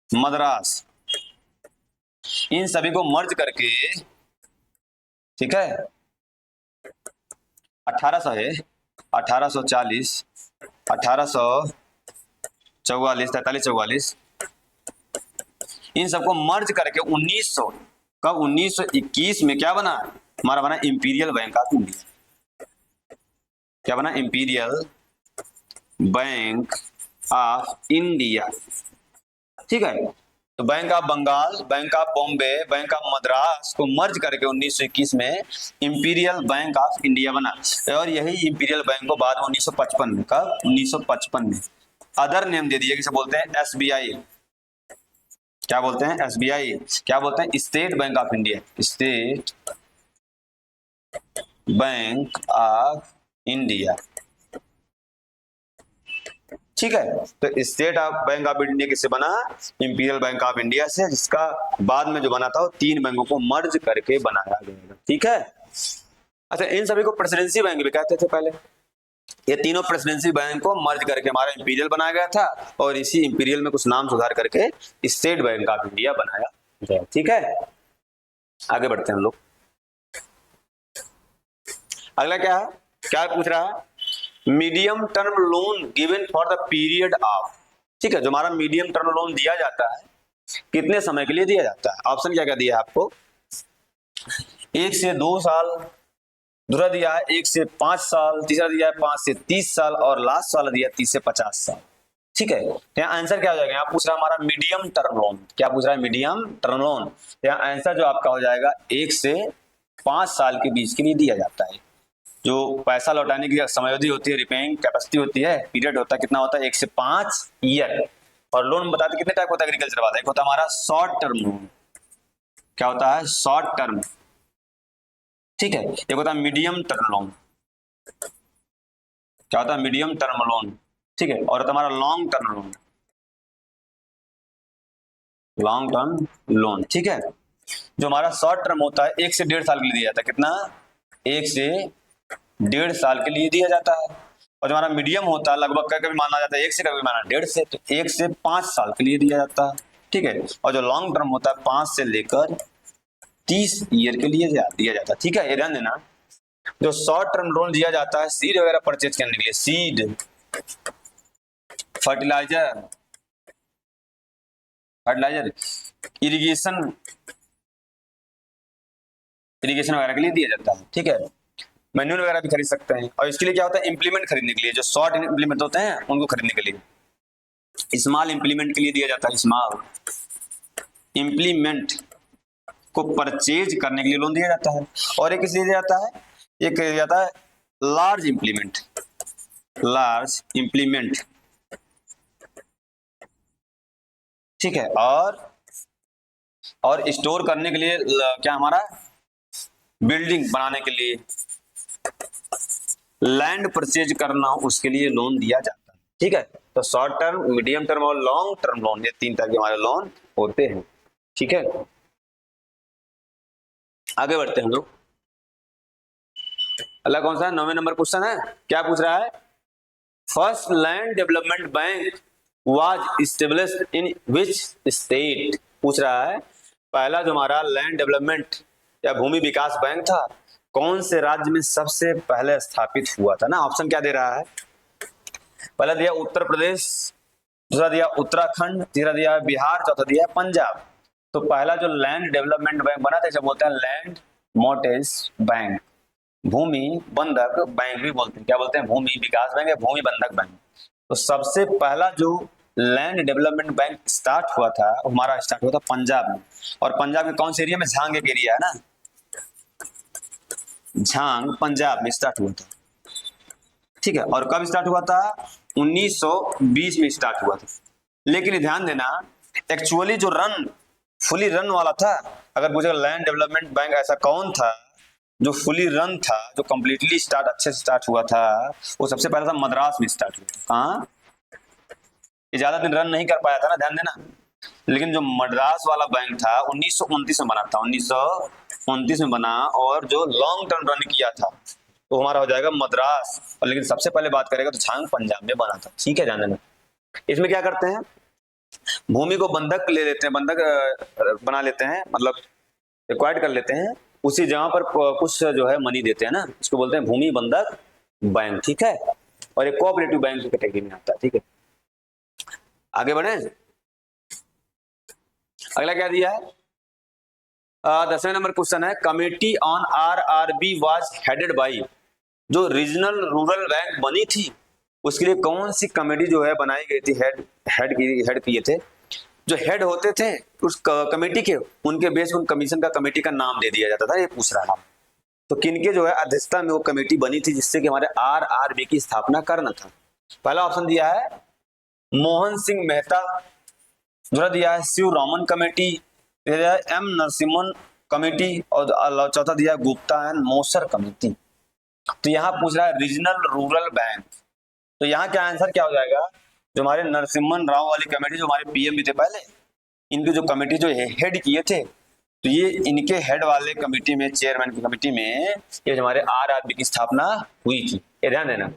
Madras. इन सभी को मर्ज करके, ठीक है, 1840, 1844, 43-44, इन सबको मर्ज करके 1921 में क्या बना? हमारा बना इंपीरियल बैंक ऑफ इंडिया। क्या बना? Imperial Bank of India. ठीक है, तो Bank of Bengal, Bank of Bombay, bank of Madras को मर्ज करके 1921 में इंपीरियल बैंक ऑफ इंडिया बना। और यही इंपीरियल बैंक को बाद में 1955 में, कब? 1955 में अदर नेम दे दिया, किसे बोलते हैं? एसबीआई। क्या बोलते हैं? एसबीआई। क्या बोलते हैं? State bank of India, state bank of India. ठीक है, तो state of bank of India किससे बना? इंपीरियल बैंक ऑफ इंडिया से, जिसका बाद में जो बना था वो 3 बैंकों को मर्ज करके बनाया गया। ठीक है, अच्छा, इन सभी को प्रेसिडेंसी बैंक भी कहते थे पहले। ये तीनों प्रेसिडेंसी बैंक को मर्ज करके हमारा इंपीरियल बनाया गया था, और इसी इंपीरियल में कुछ नाम सुधार करके स्टेट बैंक ऑफ इंडिया बनाया गया। ठीक है, आगे बढ़ते हैं हम लोग। अगला क्या है? क्या पूछ रहा है? Medium term loan given for the period of. ठीक है, जो हमारा मीडियम टर्म लोन दिया जाता है, कितने समय के लिए दिया जाता है? ऑप्शन क्या क्या दिया है आपको? 1 से 2 साल, दूसरा दिया है 1 से 5 साल, तीसरा दिया है 5 से 30 साल, और लास्ट वाला दिया है 30 से 50 साल। ठीक है, तो यहाँ आंसर क्या हो जाएगा? यहाँ पूछ रहा है हमारा मीडियम टर्म लोन। क्या पूछ रहा है? Medium term loan. यहाँ आंसर जो आपका हो जाएगा 1 से 5 साल के बीच के लिए दिया जाता है। जो पैसा लौटाने की समयावधि होती है, रिपेइंग कैपेसिटी होती है, पीरियड होता है, कितना होता है? 1 से 5 ईयर। और लोन बताते कितने टाइप होता है एग्रीकल्चर वाला? एक होता है हमारा शॉर्ट टर्म लोन। क्या होता है? Short term. ठीक है, एक होता है मीडियम टर्म लोन। क्या होता है? Medium term loan. ठीक है, और हमारा long term loan, long term loan. ठीक है, जो हमारा शॉर्ट टर्म होता है 1 से 1.5 साल के लिए दिया जाता है। कितना? 1 से 1.5 साल के लिए दिया जाता है। और जो हमारा मीडियम होता है लगभग कभी माना जाता है 1 से, कभी माना 1.5 से, तो 1 से 5 साल के लिए दिया जाता है। ठीक है, और जो लॉन्ग टर्म होता है 5 से लेकर 30 ईयर के लिए दिया जाता है। ठीक है, ये ध्यान देना। जो शॉर्ट टर्म लोन दिया जाता है सीड वगैरह परचेज करने के लिए, सीड, फर्टिलाइजर, इरिगेशन वगैरह के लिए दिया जाता है। ठीक है, मैन्यूर वगैरह भी खरीद सकते हैं। और इसके लिए क्या होता है? इम्प्लीमेंट खरीदने के लिए, जो शॉर्ट इम्प्लीमेंट होते हैं उनको खरीदने के लिए। स्मॉल इम्प्लीमेंट के लिए दिया जाता है, स्मॉल इम्प्लीमेंट को परचेज करने के लिए लोन दिया जाता है। और एक किस लिए दिया जाता है? एक दिया जाता है लार्ज इम्प्लीमेंट, लार्ज इम्प्लीमेंट। ठीक है, और स्टोर करने के लिए क्या हमारा? बिल्डिंग बनाने के लिए, लैंड परचेज करना, उसके लिए लोन दिया जाता है। ठीक है। तो शॉर्ट टर्म, मीडियम टर्म और लॉन्ग टर्म लोन, ये 3 तरह के हमारे लोन होते हैं। ठीक है, आगे बढ़ते हैं हम लोग। अगला कौन सा 9वें नंबर क्वेश्चन है, क्या पूछ रहा है? First land development bank was established in which state, पूछ रहा है पहला जो हमारा लैंड डेवलपमेंट या भूमि विकास बैंक था कौन से राज्य में सबसे पहले स्थापित हुआ था ना। ऑप्शन क्या दे रहा है? पहला दिया उत्तर प्रदेश, दूसरा दिया उत्तराखंड, तीसरा दिया बिहार, चौथा दिया पंजाब। तो पहला जो लैंड डेवलपमेंट बैंक बना था इसे बोलते हैं लैंड मोर्टगेज बैंक, भूमि बंधक बैंक भी बोलते हैं। क्या बोलते हैं? भूमि विकास बैंक या भूमि बंधक बैंक। तो सबसे पहला जो लैंड डेवलपमेंट बैंक स्टार्ट हुआ था हमारा स्टार्ट हुआ था पंजाब में। और पंजाब के कौन से एरिया में? झांग एक एरिया है ना, झांग पंजाब में स्टार्ट हुआ था। ठीक है, और कब स्टार्ट हुआ था? 1920 में स्टार्ट हुआ था। लेकिन ध्यान देना, एक्चुअली जो रन फुली रन वाला था, अगर पूछेगा लैंड डेवलपमेंट बैंक ऐसा कौन था जो फुली रन था, जो कंप्लीटली स्टार्ट अच्छे से स्टार्ट हुआ था, वो सबसे पहले था मद्रास में स्टार्ट हुआ था। कहाँ? ये ज्यादा दिन रन नहीं कर पाया था ना, ध्यान देना। लेकिन जो मद्रास वाला बैंक था 1929 में बना था, 1929 में बना, और जो लॉन्ग टर्म रन किया था तो हमारा हो जाएगा मद्रास। और लेकिन सबसे पहले बात करेगा तो झांग पंजाब में बना था। ठीक है, ध्यान देना। इसमें क्या करते हैं? भूमि को बंधक ले लेते हैं, बंधक बना लेते हैं, मतलब एक्वायर्ड कर लेते हैं, उसी जगह पर कुछ जो है मनी देते हैं ना, उसको बोलते हैं भूमि बंधक बैंक। ठीक है, और एक कोऑपरेटिव बैंक की कैटेगरी में आता है। ठीक है, आगे बढ़े। अगला क्या दिया है? 10वें नंबर क्वेश्चन है, committee on RRB was headed by, जो रीजनल रूरल बैंक बनी थी उसके लिए कौन सी कमेटी जो है बनाई गई थी? हेड किए थे जो हेड होते थे उस कमेटी के, उनके बेस उन कमीशन का कमेटी का नाम दे दिया जाता था। ये पूछ रहा है तो किनके जो है अध्यक्षता में वो कमेटी बनी थी जिससे कि हमारे आरआरबी की स्थापना करना था? पहला ऑप्शन दिया है मोहन सिंह मेहता, दूसरा दिया है शिव रामन कमेटी, दिया है एम नरसिम्हन कमेटी, और चौथा दिया है गुप्ता एंड मोसर कमेटी। तो यहाँ पूछ रहा है रीजनल रूरल बैंक, तो यहाँ क्या आंसर क्या हो जाएगा? जो हमारे नरसिम्हन राव वाली कमेटी, जो हमारे पीएम भी थे पहले, इनकी जो कमेटी जो हेड किए थे, तो ये इनके हेड वाले कमेटी में, चेयरमैन की कमेटी में ये हमारे आरआरबी की स्थापना हुई थी। ये ध्यान देना।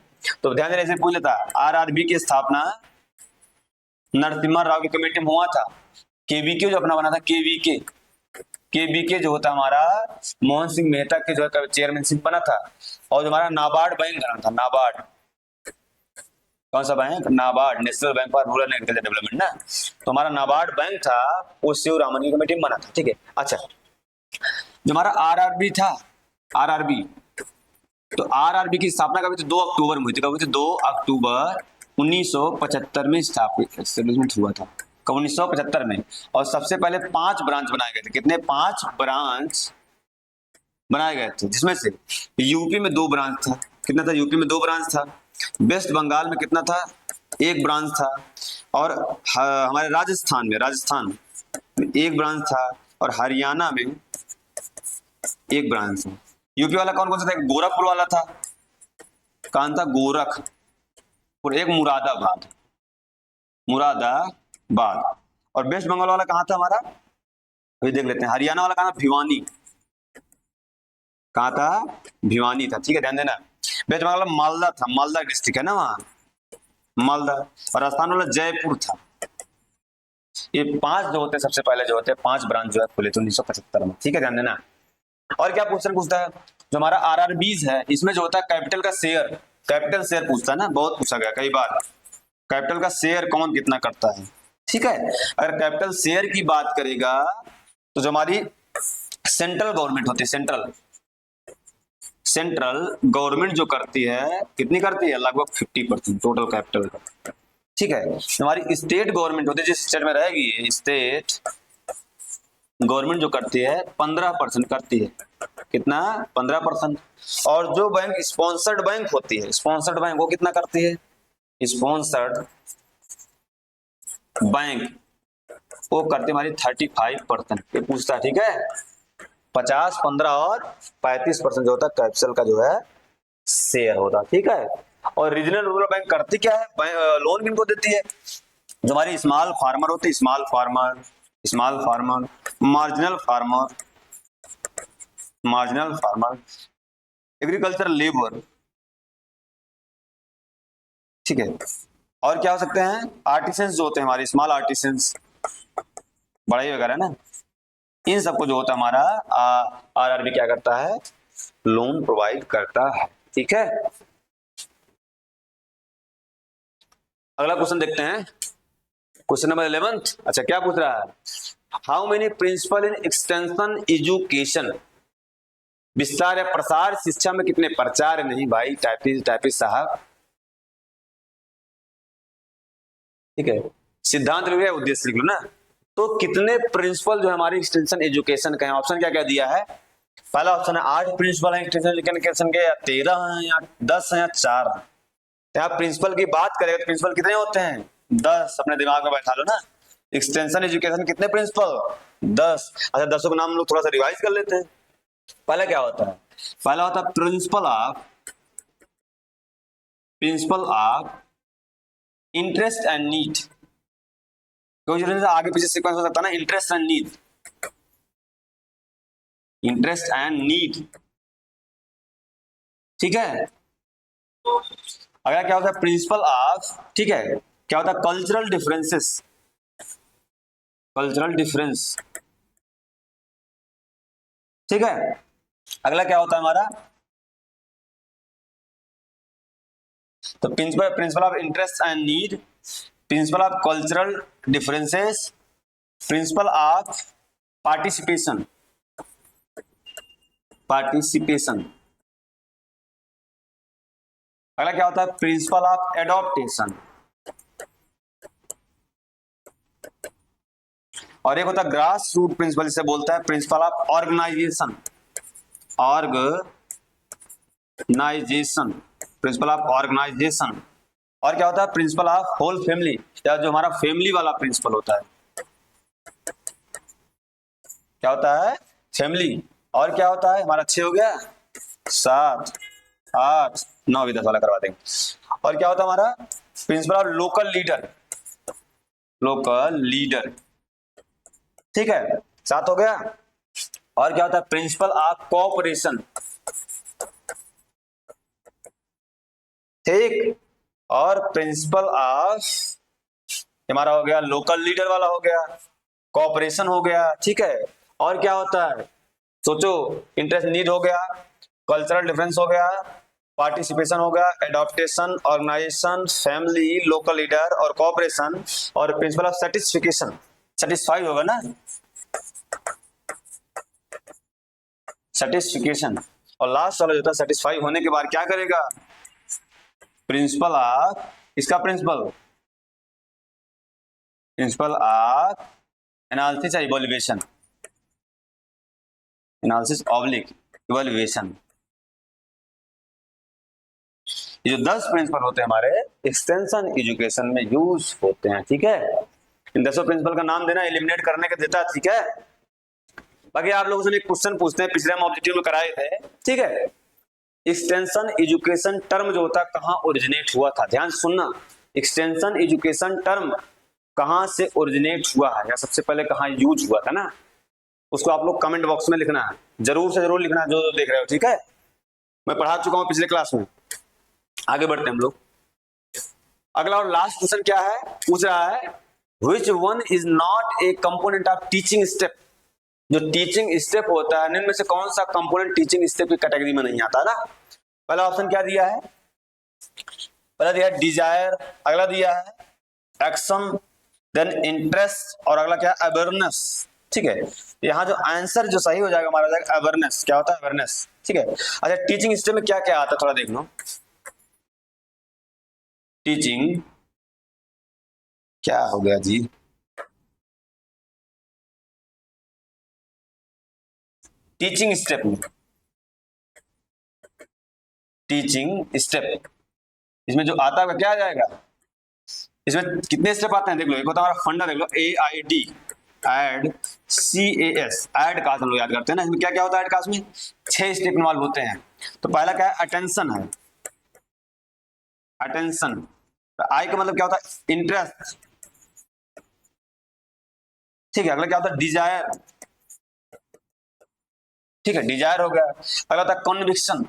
तो ध्यान देना, ऐसे पूछ लेता आरआरबी की स्थापना नरसिम्हा राव की कमेटी में हुआ था। केवीके जो अपना बना था, केवीके जो होता हमारा मोहन सिंह मेहता के जो है चेयरमैनशिप बना था। और जो हमारा नाबार्ड बैंक बना था, नाबार्ड, कौन सा bank? NABARD, national bank for rural agriculture development ना। तो हमारा नाबार्ड बैंक था वो शिव रामन की कमेटी में बना था। ठीक है, अच्छा, जो हमारा आरआरबी था, आरआरबी, तो आरआरबी की स्थापना कभी तो 2 अक्टूबर में हुई थी। कभी तो 2 अक्टूबर 1975 में एस्टेब्लिशमेंट हुआ था। कब? 1975 में। और सबसे पहले 5 ब्रांच बनाए गए थे। कितने? 5 ब्रांच बनाए गए थे, जिसमें से यूपी में 2 ब्रांच था। कितना था? यूपी में 2 ब्रांच था। वेस्ट बंगाल में कितना था? 1 ब्रांच था। और हमारे राजस्थान में 1 ब्रांच था। और हरियाणा में 1 ब्रांच था। यूपी वाला कौन कौन सा था? एक गोरखपुर वाला था, कौन था? गोरखपुर। एक मुरादाबाद। और वेस्ट बंगाल वाला कहाँ था हमारा? अभी देख लेते हैं। हरियाणा वाला कहाँ था? भिवानी। कहाँ था? भिवानी था। ठीक है, ध्यान देना। वेस्ट बंगाल वाला मालदा था, मालदा डिस्ट्रिक्ट है ना वहाँ, मालदा। और राजस्थान वाला जयपुर था। ये 5 जो होते हैं, सबसे पहले जो होते हैं 5 ब्रांच जो है खुले थे 1975 में। ठीक है, ध्यान देना। और क्या क्वेश्चन पूछता है? जो हमारा आरआरबीज है इसमें जो होता है कैपिटल का शेयर, कैपिटल शेयर पूछता है ना, बहुत पूछा गया कई बार। कैपिटल का शेयर कौन कितना करता है? ठीक है, अगर कैपिटल शेयर की बात करेगा तो जो हमारी सेंट्रल गवर्नमेंट होती है, सेंट्रल गवर्नमेंट जो करती है, कितनी करती है? लगभग 50% टोटल कैपिटल का। ठीक है, हमारी स्टेट गवर्नमेंट होती है, जिस स्टेट में रहेगी, स्टेट गवर्नमेंट जो करती है 15% करती है। कितना? 15%। और जो बैंक स्पॉन्सर्ड बैंक होती है, स्पॉन्सर्ड बैंक वो कितना करती है? स्पॉन्सर्ड बैंक वो करती है हमारी 35%। ये पूछता है। ठीक है, 50, 15 और 35% जो होता है कैपिटल का जो है शेयर होता है। ठीक है, और रीजनल रूरल बैंक करती क्या है, लोन किनको देती है, जो हमारे स्मॉल फार्मर होते हैं, small farmer, marginal farmer, agriculture labour, ठीक है। और क्या हो सकते हैं, आर्टिसंस जो होते हैं हमारे, स्मॉल आर्टिसंस, बढ़ई वगैरह ना, इन सबको जो होता है हमारा आरआरबी क्या करता है, लोन प्रोवाइड करता है, ठीक है। अगला क्वेश्चन देखते हैं, क्वेश्चन नंबर 11। अच्छा क्या पूछ रहा है, how many principle in extension education, विस्तार या प्रसार शिक्षा में कितने प्रचार, नहीं भाई टाइपिस्ट साहब, ठीक है। सिद्धांत लिख लो, उद्देश्य लिख लो ना। तो कितने प्रिंसिपल जो हमारी एक्सटेंशन एजुकेशन का है, ऑप्शन क्या क्या दिया है, पहला ऑप्शन है 8 प्रिंसिपल है एक्सटेंशन एजुकेशन के, या 13 हैं, या 10 हैं, या 4 हैं। तो आप प्रिंसिपल की बात करें तो प्रिंसिपल कितने होते हैं, 10, अपने दिमाग में बैठा लो ना। एक्सटेंशन एजुकेशन कितने प्रिंसिपल, 10। अच्छा 10 का नाम हम लोग थोड़ा सा रिवाइज कर लेते हैं। पहला क्या होता है, पहला होता है principle of interest and need, क्योंकि आगे पीछे सीक्वेंस हो सकता है ना, इंटरेस्ट एंड नीड, ठीक है। अगला क्या होता है, प्रिंसिपल ऑफ, ठीक है, क्या होता है, कल्चरल डिफरेंस, ठीक है। अगला क्या होता है हमारा, तो principle of interest and need, principle of cultural differences, principle of participation, अगला क्या होता है, प्रिंसिपल ऑफ एडॉप्टेशन, और एक होता है ग्रास रूट प्रिंसिपल, जिसे बोलता है principle of organisation, principle of organisation. और क्या होता है, प्रिंसिपल ऑफ होल फैमिली, या जो हमारा फैमिली वाला प्रिंसिपल होता है, क्या होता है, फैमिली। और क्या होता है हमारा, 6 हो गया, 7, 8, 9 भी 10 वाला करवा देंगे। और क्या होता है हमारा, प्रिंसिपल ऑफ लोकल लीडर, ठीक है, 7 हो गया। और क्या होता है, प्रिंसिपल ऑफ कोऑपरेशन, ठीक। और प्रिंसिपल ऑफ हमारा हो गया लोकल लीडर वाला, हो गया कोऑपरेशन, हो गया, ठीक है। और क्या होता है, सोचो, इंटरेस्ट नीड हो गया, कल्चरल डिफरेंस हो गया, पार्टिसिपेशन हो गया, adaptation, organisation, family, local leader और कोऑपरेशन, और प्रिंसिपल ऑफ सेटिस्फाई होगा ना, सेटिस्फिकेशन। और लास्ट वाला जो था, सेटिस्फाई होने के बाद क्या करेगा, प्रिंसिपल ऑफ, इसका principle of analysis oblique evaluation. ये जो 10 प्रिंसिपल होते हैं हमारे एक्सटेंशन एजुकेशन में यूज होते हैं, ठीक है। इन 10 प्रिंसिपल का नाम देना, एलिमिनेट करने का देता है, ठीक है। बाकी आप लोगों से एक क्वेश्चन पूछते हैं, पिछले हम ऑब्जेक्टिव में कराए थे, ठीक है। एक्सटेंशन एजुकेशन टर्म जो होता है कहाँ ओरिजिनेट हुआ था, ध्यान सुनना। एक्सटेंशन एजुकेशन टर्म कहाँ से ओरिजिनेट हुआ है, या सबसे पहले कहाँ यूज हुआ था ना, उसको आप लोग कमेंट बॉक्स में लिखना है, जरूर से जरूर लिखना है, जो देख रहे हो, ठीक है। मैं पढ़ा चुका हूं पिछले क्लास में। आगे बढ़ते हैं हम लोग। अगला और लास्ट क्वेश्चन क्या है, पूछ रहा है which one is not a component of teaching step. जो टीचिंग स्टेप होता है, इनमें से कौन सा कंपोनेंट टीचिंग स्टेप की कैटेगरी में नहीं आता ना। पहला ऑप्शन क्या दिया है, पहला दिया है डिजायर, अगला दिया है एक्शन, देन इंटरेस्ट, और अगला क्या है अवेयरनेस, ठीक है। यहाँ जो आंसर जो सही हो जाएगा हमारा जाएगा अवेयरनेस। क्या होता है अवेयरनेस, ठीक है। अच्छा टीचिंग स्टेप में क्या क्या आता है थोड़ा देख लो। टीचिंग क्या हो गया जी, टीचिंग स्टेप में, टीचिंग स्टेप इसमें जो आता है क्या आ जाएगा, इसमें कितने स्टेप आते हैं देख लो। एक होता है हमारा फंडा, देख लो AID, aid, CAS, aid class हम लोग याद करते हैं ना। इसमें क्या क्या होता है एड क्लास में, 6 स्टेप इन्वॉल्व होते हैं। तो पहला क्या है, अटेंशन है, अटेंशन, आई का मतलब क्या होता है इंटरेस्ट, ठीक है। अगला क्या होता है डिजायर, ठीक है डिजायर हो गया। अगला होता है कन्विक्शन,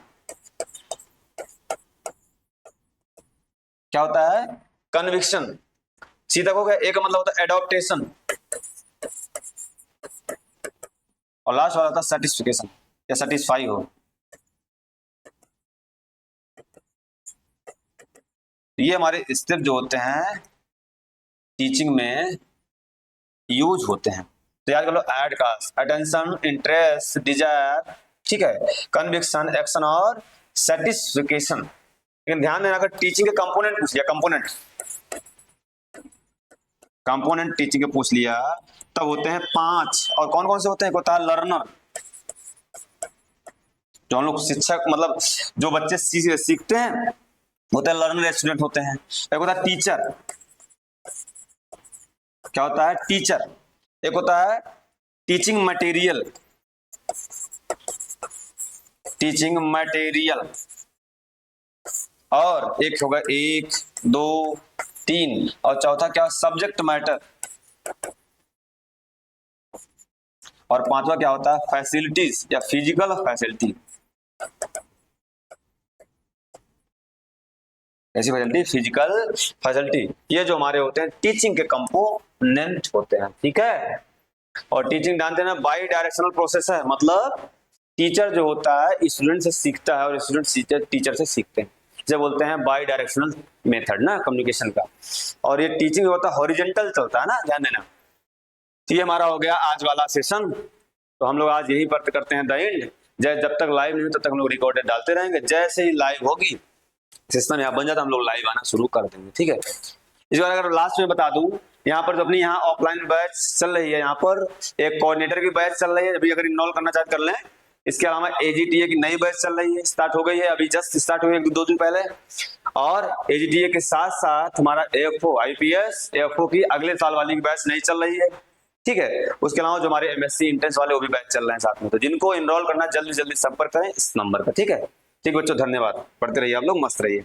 क्या होता है कन्विक्शन, सीधा हो गया। एक का मतलब होता है एडॉप्टेशन, और लास्ट वाला होता है सेटिस्फिकेशन या सेटिस्फाई हो। ये हमारे स्टेप जो होते हैं टीचिंग में यूज होते हैं। तो याद कर लो ऐड का अटेंशन, इंटरेस्ट, डिजायर, ठीक है, कन्विक्शन, एक्शन और सेटिस्फिकेशन। लेकिन ध्यान देना अगर टीचिंग के कंपोनेंट पूछ लिया, कंपोनेंट टीचिंग के पूछ लिया तब होते हैं 5। और कौन कौन से होते हैं? एक होता है लर्नर, जो हम लोग शिक्षक मतलब जो बच्चे सीखते हैं होता है लर्नर स्टूडेंट होते हैं। एक होता है टीचर, क्या होता है टीचर। एक होता है टीचिंग मटेरियल, टीचिंग मटेरियल। और एक होगा 1 2 3 और चौथा क्या सब्जेक्ट मैटर। और पांचवा क्या होता है फैसिलिटीज या फिजिकल फैसिलिटी। ऐसी फैसिलिटी फिजिकल फैसिलिटी, ये जो हमारे होते हैं टीचिंग के कंपोनेंट होते हैं, ठीक है। और टीचिंग जानते हैं ना बाई डायरेक्शनल प्रोसेस है, मतलब टीचर जो होता है स्टूडेंट से सीखता है और स्टूडेंट टीचर से सीखते हैं, जब बोलते हैं बाई डायरेक्शनल मेथड ना कम्युनिकेशन का। और ये टीचिंग होता है हॉरिजॉन्टल चलता है ना, ध्यान देना। तो ये हमारा हो गया आज वाला सेशन। तो हम लोग आज यही पर करते हैं द एंड। जब तक लाइव नहीं हो तब तक हम लोग रिकॉर्डेड डालते रहेंगे, जैसे ही लाइव होगी सिस्टम यहाँ बन जाता हम लोग लाइव आना शुरू कर देंगे, ठीक है। इस बार अगर लास्ट में बता दूं यहाँ पर जो अपनी यहाँ ऑफलाइन बैच चल रही है, यहाँ पर एक कोऑर्डिनेटर की बैच चल रही है, अभी अगर इनरोल करना चाहते कर लें। इसके अलावा एजीटीए की नई बैच चल रही है, स्टार्ट हो गई है, अभी जस्ट स्टार्ट हुई है 1-2 दिन पहले। और एजीटीए के साथ साथ हमारा एएफओ आईपीएस एएफओ की अगले साल वाली बैच नहीं चल रही है, ठीक है। उसके अलावा जो हमारे एमएससी इंट्रेंस वाले वो भी बैच चल रहे हैं साथ में। तो जिनको इनरोल करना जल्दी जल्दी संपर्क करें इस नंबर पर, ठीक है। ठीक बच्चों धन्यवाद, पढ़ते रहिए आप लोग, मस्त रहिए।